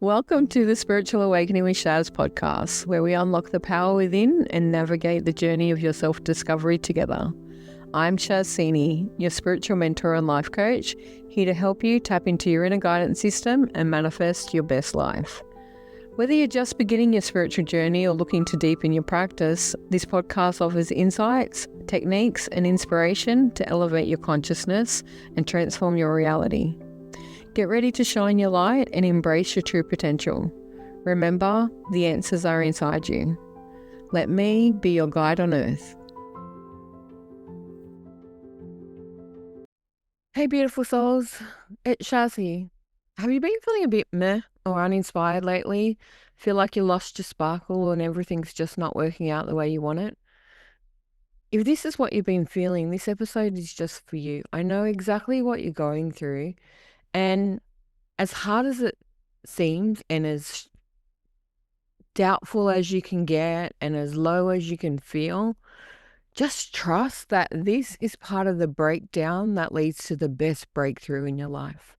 Welcome to the Spiritual Awakening with Shaz podcast, where we unlock the power within and navigate the journey of your self-discovery together. I'm Shaz Sini, your spiritual mentor and life coach, here to help you tap into your inner guidance system and manifest your best life. Whether you're just beginning your spiritual journey or looking to deepen your practice, this podcast offers insights, techniques, and inspiration to elevate your consciousness and transform your reality. Get ready to shine your light and embrace your true potential. Remember, the answers are inside you. Let me be your guide on earth. Hey beautiful souls, it's Shaz here. Have you been feeling a bit meh or uninspired lately? Feel like you lost your sparkle and everything's just not working out the way you want it? If this is what you've been feeling, this episode is just for you. I know exactly what you're going through, and as hard as it seems and as doubtful as you can get and as low as you can feel, just trust that this is part of the breakdown that leads to the best breakthrough in your life.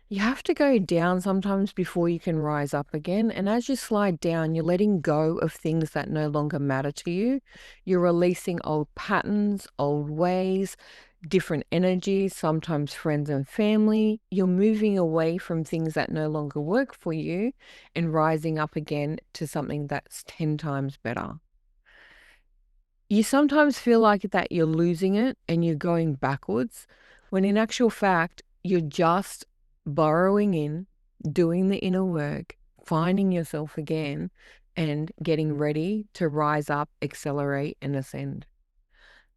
You have to go down sometimes before you can rise up again. And as you slide down, you're letting go of things that no longer matter to you. You're releasing old patterns, old ways, different energies, sometimes friends and family. You're moving away from things that no longer work for you and rising up again to something that's 10 times better. You sometimes feel like that you're losing it and you're going backwards, when in actual fact, you're just borrowing in, doing the inner work, finding yourself again, and getting ready to rise up, accelerate, and ascend.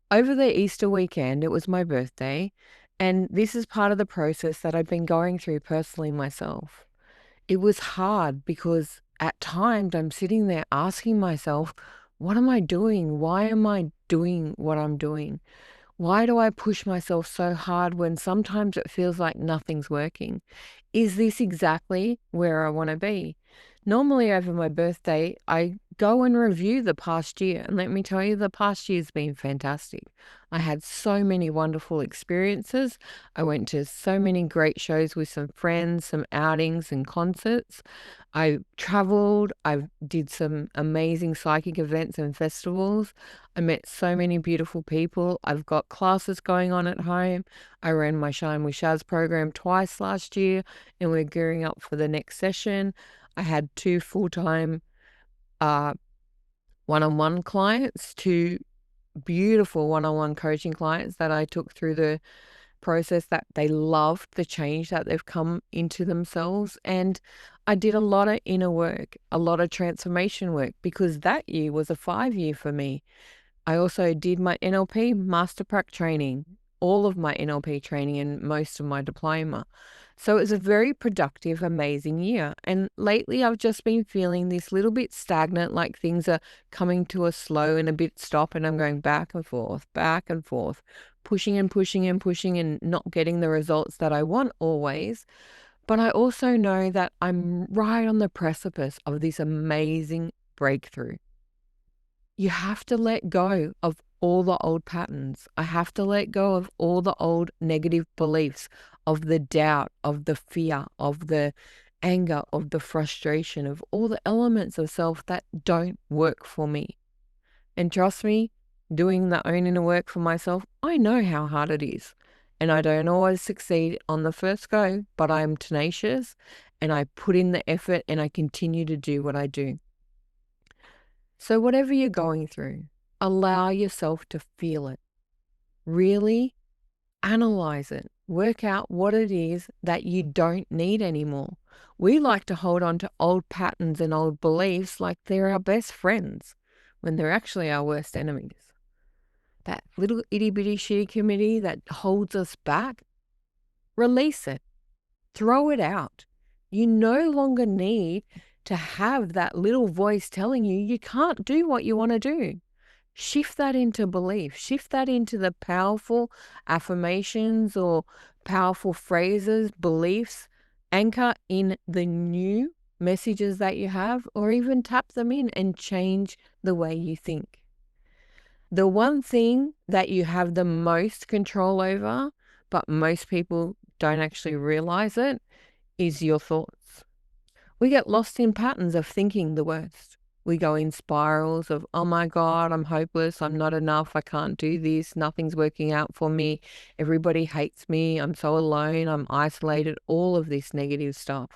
Over the Easter weekend, it was my birthday, and this is part of the process that I've been going through personally myself. It was hard because at times I'm sitting there asking myself, what am I doing? Why am I doing what I'm doing? Why do I push myself so hard when sometimes it feels like nothing's working? Is this exactly where I want to be? Normally over my birthday, I go and review the past year. And let me tell you, the past year's been fantastic. I had so many wonderful experiences. I went to so many great shows with some friends, some outings and concerts. I traveled. I did some amazing psychic events and festivals. I met so many beautiful people. I've got classes going on at home. I ran my Shine with Shaz program twice last year, and we're gearing up for the next session. I had 2 full-time one-on-one clients, 2 beautiful one-on-one coaching clients that I took through the process, that they loved the change that they've come into themselves. And I did a lot of inner work, a lot of transformation work, because that year was a 5-year for me. I also did my NLP Master Prac training, all of my NLP training and most of my diploma. So it was a very productive, amazing year. And lately I've just been feeling this little bit stagnant, like things are coming to a slow and a bit stop, and I'm going back and forth, pushing and pushing and pushing and not getting the results that I want always. But I also know that I'm right on the precipice of this amazing breakthrough. You have to let go of all the old patterns. I have to let go of all the old negative beliefs, of the doubt, of the fear, of the anger, of the frustration, of all the elements of self that don't work for me. And trust me, doing the own inner work for myself, I know how hard it is. And I don't always succeed on the first go, but I am tenacious and I put in the effort and I continue to do what I do. So whatever you're going through, allow yourself to feel it. Really analyze it. Work out what it is that you don't need anymore. We like to hold on to old patterns and old beliefs like they're our best friends, when they're actually our worst enemies. That little itty bitty shitty committee that holds us back, release it. Throw it out. You no longer need to have that little voice telling you can't do what you want to do. Shift that into belief. Shift that into the powerful affirmations or powerful phrases, beliefs. Anchor in the new messages that you have, or even tap them in and change the way you think. The one thing that you have the most control over, but most people don't actually realize it, is your thoughts. We get lost in patterns of thinking the worst. We go in spirals of, oh my God, I'm hopeless. I'm not enough. I can't do this. Nothing's working out for me. Everybody hates me. I'm so alone. I'm isolated. All of this negative stuff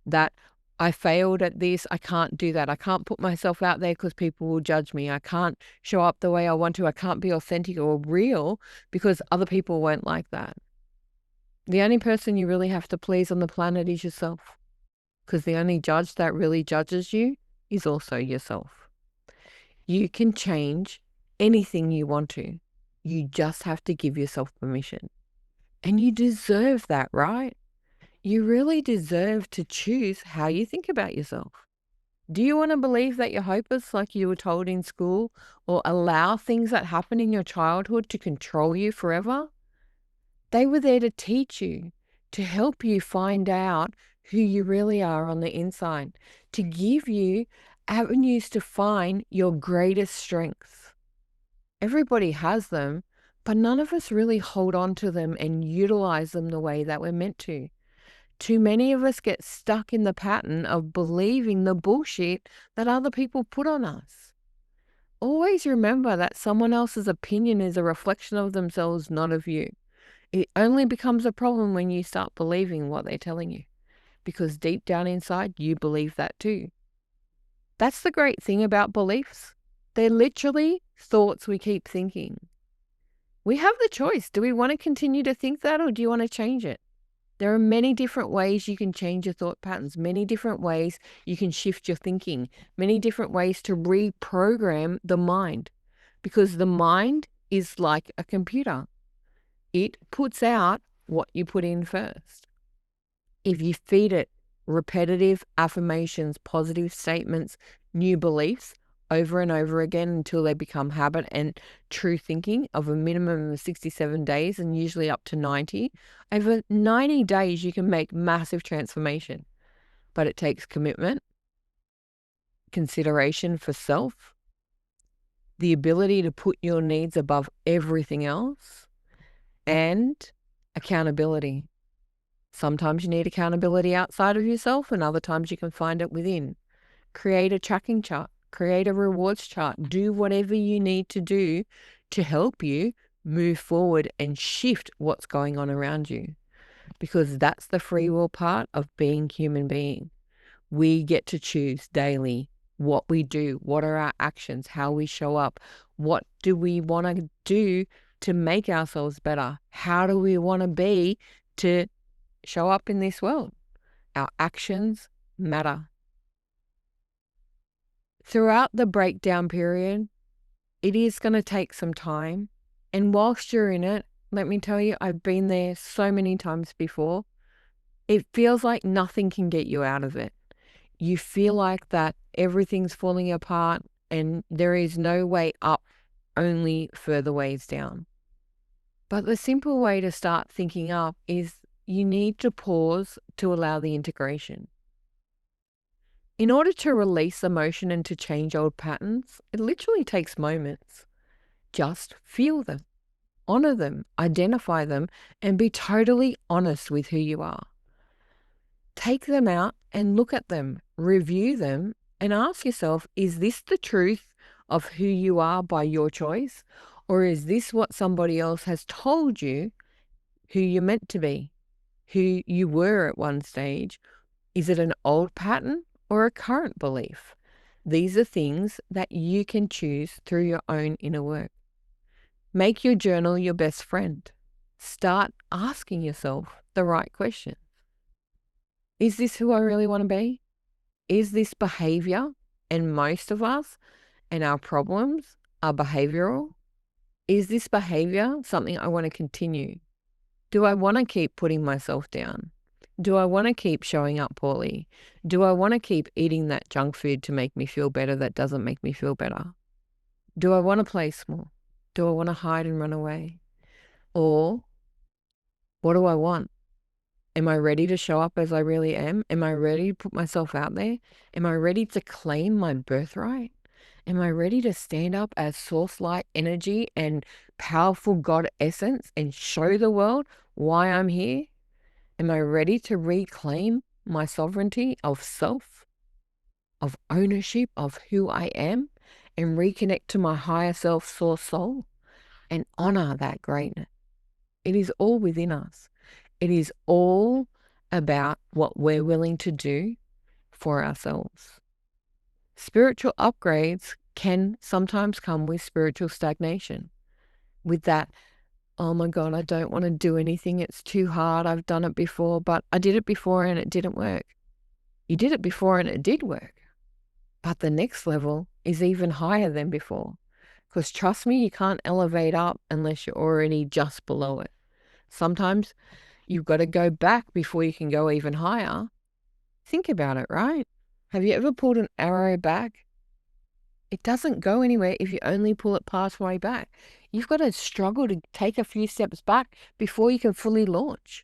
that I failed at this. I can't do that. I can't put myself out there because people will judge me. I can't show up the way I want to. I can't be authentic or real because other people won't like that. The only person you really have to please on the planet is yourself, because the only judge that really judges you is also yourself. You can change anything you want to. You just have to give yourself permission. And you deserve that, right? You really deserve to choose how you think about yourself. Do you want to believe that you're hopeless like you were told in school, or allow things that happen in your childhood to control you forever? They were there to teach you, to help you find out who you really are on the inside, to give you avenues to find your greatest strengths. Everybody has them, but none of us really hold on to them and utilize them the way that we're meant to. Too many of us get stuck in the pattern of believing the bullshit that other people put on us. Always remember that someone else's opinion is a reflection of themselves, not of you. It only becomes a problem when you start believing what they're telling you, because deep down inside, you believe that too. That's the great thing about beliefs. They're literally thoughts we keep thinking. We have the choice. Do we want to continue to think that, or do you want to change it? There are many different ways you can change your thought patterns, many different ways you can shift your thinking, many different ways to reprogram the mind, because the mind is like a computer. It puts out what you put in first. If you feed it repetitive affirmations, positive statements, new beliefs over and over again until they become habit and true thinking of a minimum of 67 days and usually up to 90, over 90 days you can make massive transformation. But it takes commitment, consideration for self, the ability to put your needs above everything else, and accountability. Sometimes you need accountability outside of yourself, and other times you can find it within. Create a tracking chart, create a rewards chart, do whatever you need to do to help you move forward and shift what's going on around you. Because that's the free will part of being human being. We get to choose daily what we do, what are our actions, how we show up, what do we want to do to make ourselves better, how do we want to be to show up in this world. Our actions matter. Throughout the breakdown period, it is going to take some time. And whilst you're in it, let me tell you, I've been there so many times before. It feels like nothing can get you out of it. You feel like that everything's falling apart and there is no way up, only further ways down. But the simple way to start thinking up is you need to pause to allow the integration. In order to release emotion and to change old patterns, it literally takes moments. Just feel them, honor them, identify them, and be totally honest with who you are. Take them out and look at them, review them, and ask yourself, is this the truth of who you are by your choice? Or is this what somebody else has told you who you're meant to be, who you were at one stage? Is it an old pattern or a current belief? These are things that you can choose through your own inner work. Make your journal your best friend. Start asking yourself the right questions. Is this who I really want to be? Is this behavior, and most of us and our problems are behavioral? Is this behavior something I want to continue? Do I want to keep putting myself down? Do I want to keep showing up poorly? Do I want to keep eating that junk food to make me feel better that doesn't make me feel better? Do I want to play small? Do I want to hide and run away? Or what do I want? Am I ready to show up as I really am? Am I ready to put myself out there? Am I ready to claim my birthright? Am I ready to stand up as source light energy and powerful God essence and show the world why I'm here? Am I ready to reclaim my sovereignty of self, of ownership of who I am, and reconnect to my higher self, source soul, and honor that greatness. It is all within us. It is all about what we're willing to do for ourselves. Spiritual upgrades can sometimes come with spiritual stagnation, with that, oh my God, I don't want to do anything. It's too hard. I've done it before, but I did it before and it didn't work. You did it before and it did work. But the next level is even higher than before. Because trust me, you can't elevate up unless you're already just below it. Sometimes you've got to go back before you can go even higher. Think about it, right? Have you ever pulled an arrow back? It doesn't go anywhere if you only pull it partway back. You've got to struggle to take a few steps back before you can fully launch.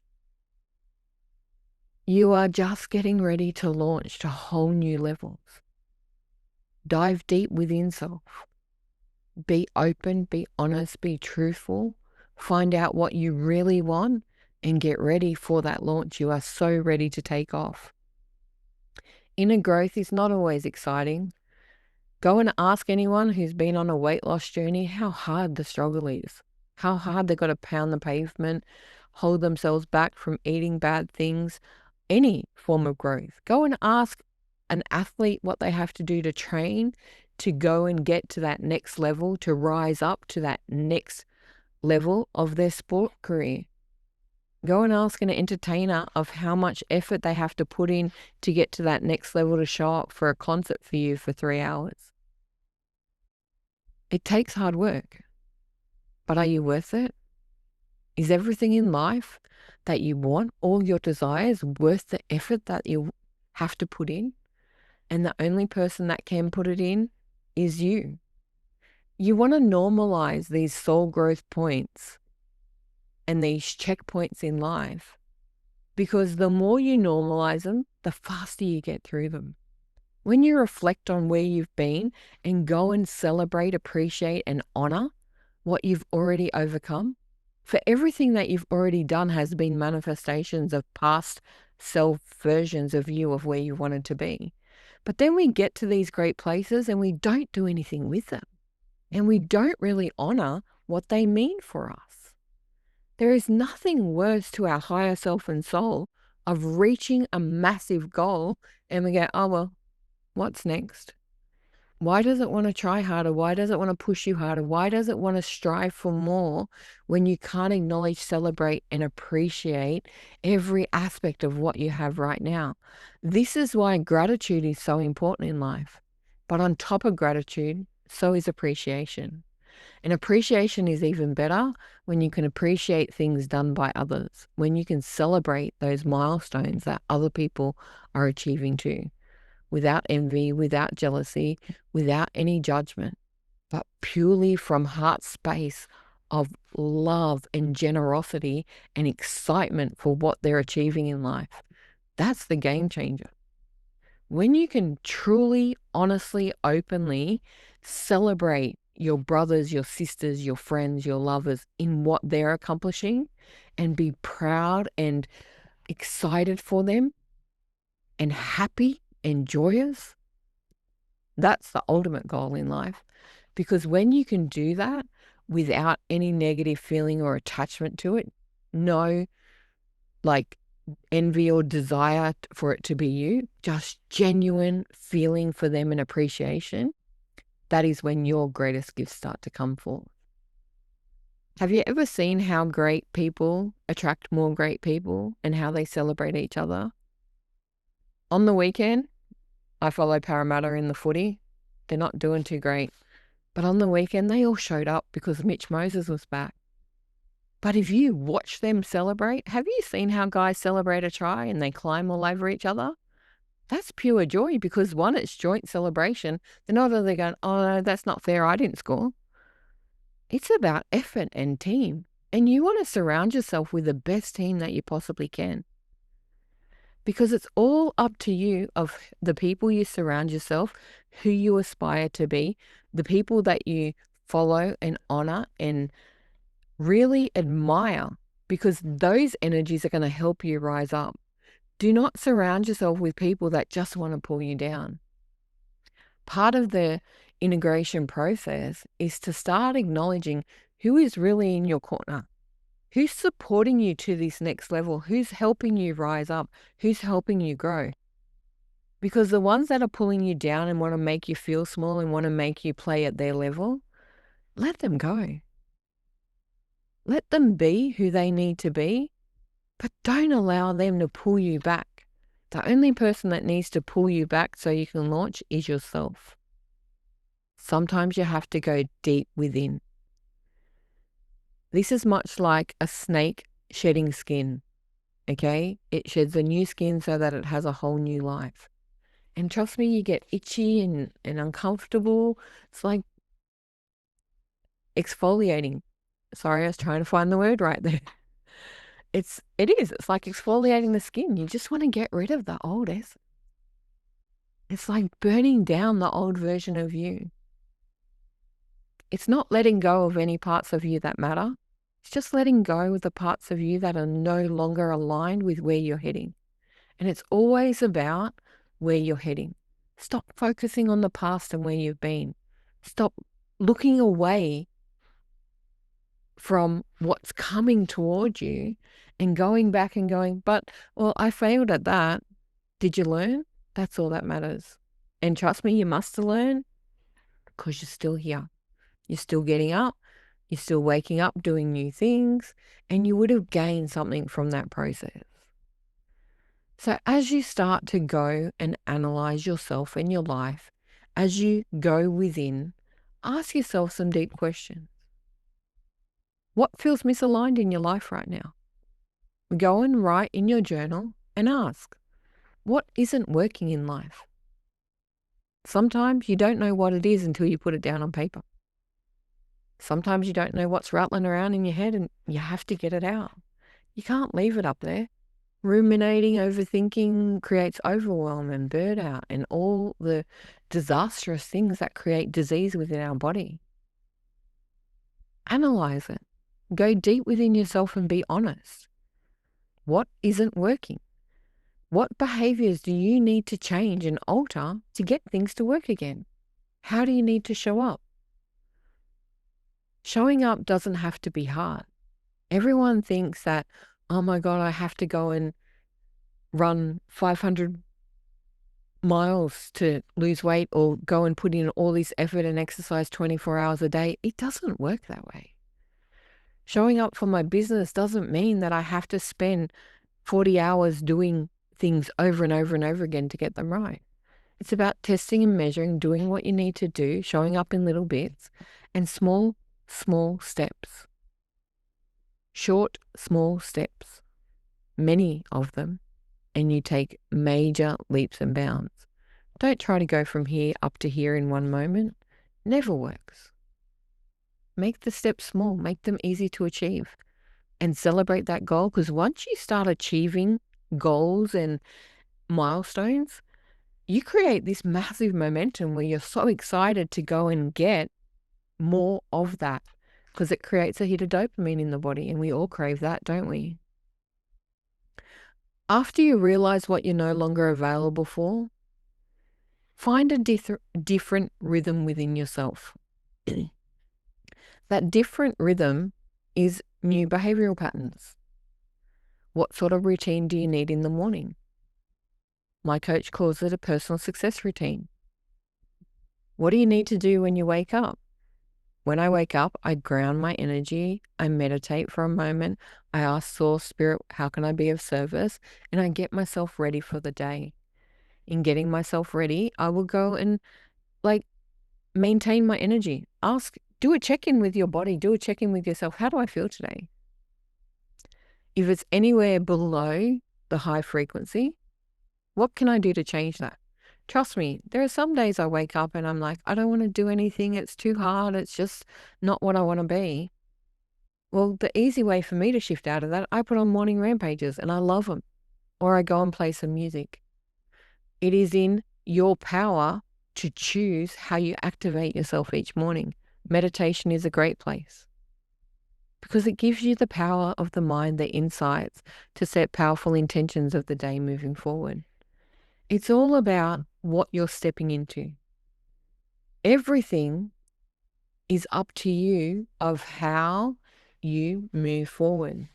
You are just getting ready to launch to whole new levels. Dive deep within self. Be open, be honest, be truthful. Find out what you really want and get ready for that launch. You are so ready to take off. Inner growth is not always exciting. Go and ask anyone who's been on a weight loss journey how hard the struggle is, how hard they've got to pound the pavement, hold themselves back from eating bad things, any form of growth. Go and ask an athlete what they have to do to train to go and get to that next level, to rise up to that next level of their sport career. Go and ask an entertainer of how much effort they have to put in to get to that next level to show up for a concert for you for 3 hours. It takes hard work, but are you worth it? Is everything in life that you want, all your desires, worth the effort that you have to put in? And the only person that can put it in is you. You want to normalize these soul growth points and these checkpoints in life, because the more you normalize them, the faster you get through them. When you reflect on where you've been and go and celebrate, appreciate, and honor what you've already overcome, for everything that you've already done has been manifestations of past self versions of you, of where you wanted to be. But then we get to these great places and we don't do anything with them. And we don't really honor what they mean for us. There is nothing worse to our higher self and soul of reaching a massive goal and we go, oh, well, what's next? Why does it want to try harder? Why does it want to push you harder? Why does it want to strive for more when you can't acknowledge, celebrate, and appreciate every aspect of what you have right now? This is why gratitude is so important in life. But on top of gratitude, so is appreciation. And appreciation is even better when you can appreciate things done by others, when you can celebrate those milestones that other people are achieving too, without envy, without jealousy, without any judgment, but purely from heart space of love and generosity and excitement for what they're achieving in life. That's the game changer. When you can truly, honestly, openly celebrate your brothers, your sisters, your friends, your lovers in what they're accomplishing and be proud and excited for them and happy and joyous, that's the ultimate goal in life. Because when you can do that without any negative feeling or attachment to it, no like envy or desire for it to be you, just genuine feeling for them and appreciation, that is when your greatest gifts start to come forth. Have you ever seen how great people attract more great people and how they celebrate each other? On the weekend, I follow Parramatta in the footy. They're not doing too great. But on the weekend, they all showed up because Mitch Moses was back. But if you watch them celebrate, have you seen how guys celebrate a try and they climb all over each other? That's pure joy because one, it's joint celebration. They're not only going, oh, no, that's not fair, I didn't score. It's about effort and team. And you want to surround yourself with the best team that you possibly can. Because it's all up to you of the people you surround yourself, who you aspire to be, the people that you follow and honor and really admire, because those energies are going to help you rise up. Do not surround yourself with people that just want to pull you down. Part of the integration process is to start acknowledging who is really in your corner, who's supporting you to this next level, who's helping you rise up, who's helping you grow. Because the ones that are pulling you down and want to make you feel small and want to make you play at their level, let them go. Let them be who they need to be, but don't allow them to pull you back. The only person that needs to pull you back so you can launch is yourself. Sometimes you have to go deep within. This is much like a snake shedding skin, okay? It sheds a new skin so that it has a whole new life. And trust me, you get itchy and uncomfortable. It's like exfoliating. Sorry, I was trying to find the word right there. It is. It's like exfoliating the skin. You just want to get rid of the old essence. It's like burning down the old version of you. It's not letting go of any parts of you that matter. It's just letting go of the parts of you that are no longer aligned with where you're heading. And it's always about where you're heading. Stop focusing on the past and where you've been. Stop looking away from what's coming toward you and going back and going, but, well, I failed at that. Did you learn? That's all that matters. And trust me, you must learn because you're still here. You're still getting up. You're still waking up, doing new things, and you would have gained something from that process. So as you start to go and analyze yourself and your life, as you go within, ask yourself some deep questions. What feels misaligned in your life right now? Go and write in your journal and ask, what isn't working in life? Sometimes you don't know what it is until you put it down on paper. Sometimes you don't know what's rattling around in your head and you have to get it out. You can't leave it up there. Ruminating, overthinking creates overwhelm and burnout and all the disastrous things that create disease within our body. Analyze it. Go deep within yourself and be honest. What isn't working? What behaviors do you need to change and alter to get things to work again? How do you need to show up? Showing up doesn't have to be hard. Everyone thinks that, oh my God, I have to go and run 500 miles to lose weight or go and put in all this effort and exercise 24 hours a day. It doesn't work that way. Showing up for my business doesn't mean that I have to spend 40 hours doing things over and over and over again to get them right. It's about testing and measuring, doing what you need to do, showing up in little bits and small steps. Short, small steps, many of them, and you take major leaps and bounds. Don't try to go from here up to here in one moment. Never works. Make the steps small, make them easy to achieve, and celebrate that goal, because once you start achieving goals and milestones, you create this massive momentum where you're so excited to go and get more of that, because it creates a hit of dopamine in the body, and we all crave that, don't we? After you realize what you're no longer available for, find a different rhythm within yourself. That different rhythm is new behavioral patterns. What sort of routine do you need in the morning? My coach calls it a personal success routine. What do you need to do when you wake up? When I wake up, I ground my energy, I meditate for a moment, I ask Source, Spirit, how can I be of service? And I get myself ready for the day. In getting myself ready, I will go and maintain my energy. Do a check-in with your body, do a check-in with yourself. How do I feel today? If it's anywhere below the high frequency, what can I do to change that? Trust me, there are some days I wake up and I'm like, I don't want to do anything. It's too hard. It's just not what I want to be. Well, the easy way for me to shift out of that, I put on morning rampages and I love them. Or I go and play some music. It is in your power to choose how you activate yourself each morning. Meditation is a great place. because it gives you the power of the mind, the insights to set powerful intentions of the day moving forward. It's all about what you're stepping into. Everything is up to you of how you move forward.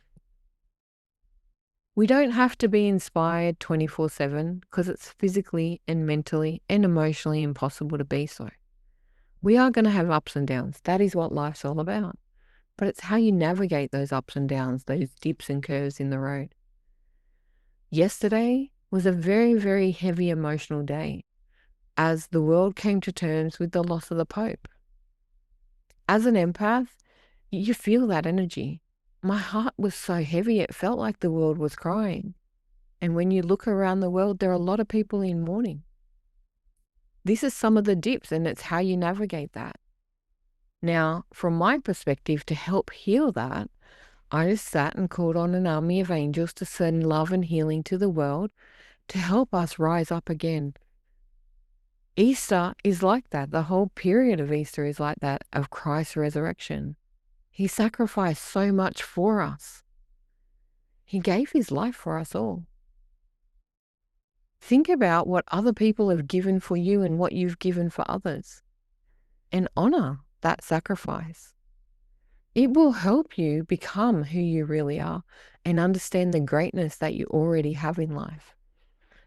We don't have to be inspired 24/7 because it's physically and mentally and emotionally impossible to be so. We are going to have ups and downs. That is what life's all about. But it's how you navigate those ups and downs, those dips and curves in the road. Yesterday was a very, very heavy emotional day as the world came to terms with the loss of the Pope. As an empath, you feel that energy. My heart was so heavy, it felt like the world was crying. And when you look around the world, there are a lot of people in mourning. This is some of the dips, and it's how you navigate that. Now, from my perspective, to help heal that, I just sat and called on an army of angels to send love and healing to the world to help us rise up again. Easter is like that. The whole period of Easter is like that, of Christ's resurrection. He sacrificed so much for us. He gave his life for us all. Think about what other people have given for you and what you've given for others, and honor that sacrifice. It will help you become who you really are and understand the greatness that you already have in life.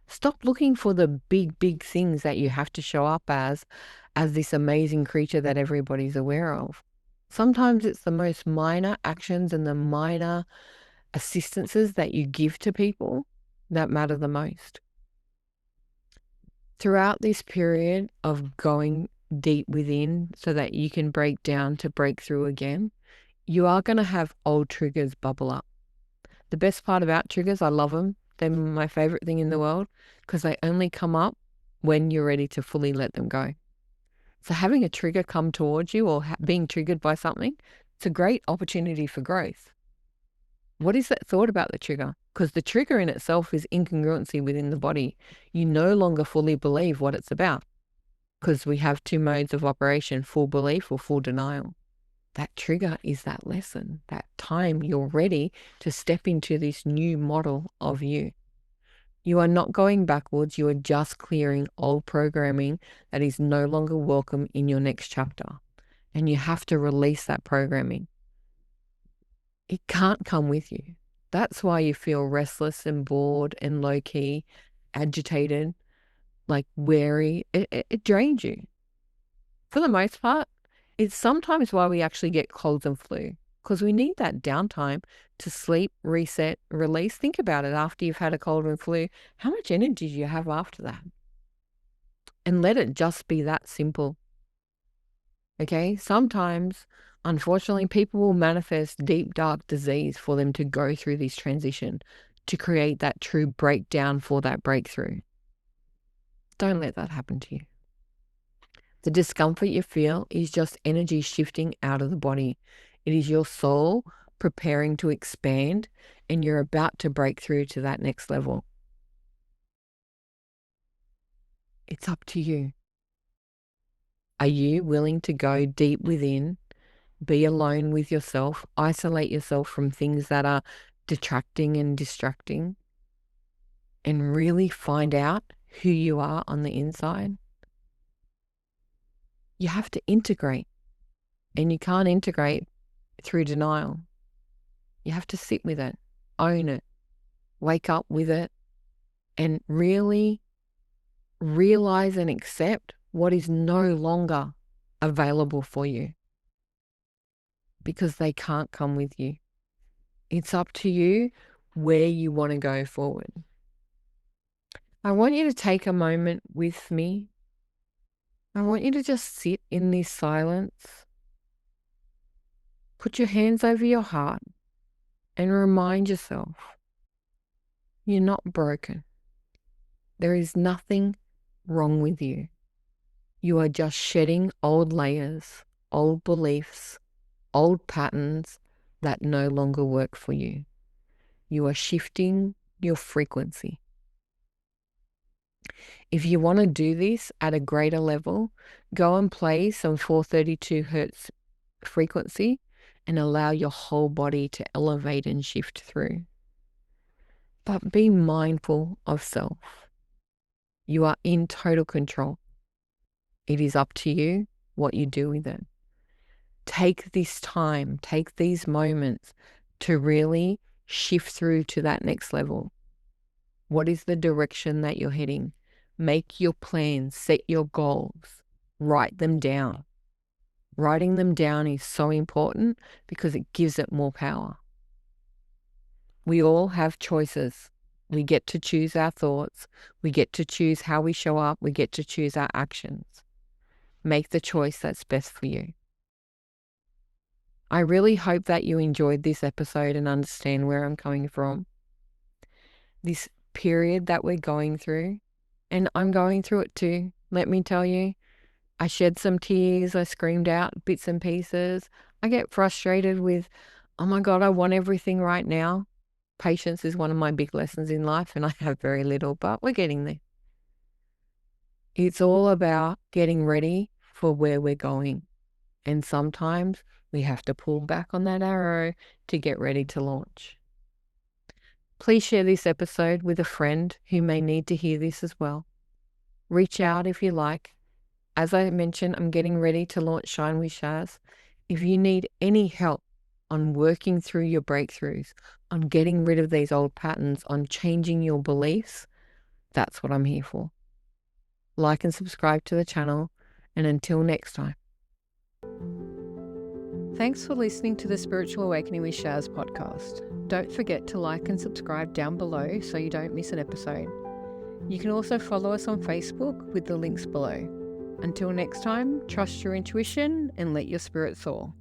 Stop looking for the big, big things that you have to show up as this amazing creature that everybody's aware of. Sometimes it's the most minor actions and the minor assistances that you give to people that matter the most. Throughout this period of going deep within so that you can break down to break through again, you are going to have old triggers bubble up. The best part about triggers, I love them. They're my favorite thing in the world because they only come up when you're ready to fully let them go. So having a trigger come towards you or being triggered by something, it's a great opportunity for growth. What is that thought about the trigger? Because the trigger in itself is incongruency within the body. You no longer fully believe what it's about because we have two modes of operation, full belief or full denial. That trigger is that lesson, that time you're ready to step into this new model of you. You are not going backwards. You are just clearing old programming that is no longer welcome in your next chapter. And you have to release that programming. It can't come with you. That's why you feel restless and bored and low-key, agitated, like wary. It drains you. For the most part, it's sometimes why we actually get colds and flu, because we need that downtime to sleep, reset, release. Think about it after you've had a cold and flu. How much energy do you have after that? And let it just be that simple. Okay? Sometimes, unfortunately, people will manifest deep, dark disease for them to go through this transition to create that true breakdown for that breakthrough. Don't let that happen to you. The discomfort you feel is just energy shifting out of the body. It is your soul preparing to expand, and you're about to break through to that next level. It's up to you. Are you willing to go deep within, be alone with yourself, isolate yourself from things that are detracting and distracting, and really find out who you are on the inside? You have to integrate, and you can't integrate through denial. You have to sit with it, own it, wake up with it, and really realize and accept what is no longer available for you, because they can't come with you. It's up to you where you want to go forward. I want you to take a moment with me. I want you to just sit in this silence. Put your hands over your heart and remind yourself you're not broken. There is nothing wrong with you. You are just shedding old layers, old beliefs, old patterns that no longer work for you. You are shifting your frequency. If you want to do this at a greater level, go and play some 432 hertz frequency and allow your whole body to elevate and shift through. But be mindful of self. You are in total control. It is up to you what you do with it. Take this time, take these moments to really shift through to that next level. What is the direction that you're heading? Make your plans, set your goals, write them down. Writing them down is so important because it gives it more power. We all have choices. We get to choose our thoughts. We get to choose how we show up. We get to choose our actions. Make the choice that's best for you. I really hope that you enjoyed this episode and understand where I'm coming from. This period that we're going through, and I'm going through it too, let me tell you. I shed some tears. I screamed out bits and pieces. I get frustrated with, oh my God, I want everything right now. Patience is one of my big lessons in life, and I have very little, but we're getting there. It's all about getting ready for where we're going. And sometimes we have to pull back on that arrow to get ready to launch. Please share this episode with a friend who may need to hear this as well. Reach out if you like. As I mentioned, I'm getting ready to launch Shine with Shaz. If you need any help on working through your breakthroughs, on getting rid of these old patterns, on changing your beliefs, that's what I'm here for. Like and subscribe to the channel, and until next time. Thanks for listening to the Spiritual Awakening with Shaz podcast. Don't forget to like and subscribe down below so you don't miss an episode. You can also follow us on Facebook with the links below. Until next time, trust your intuition and let your spirit soar.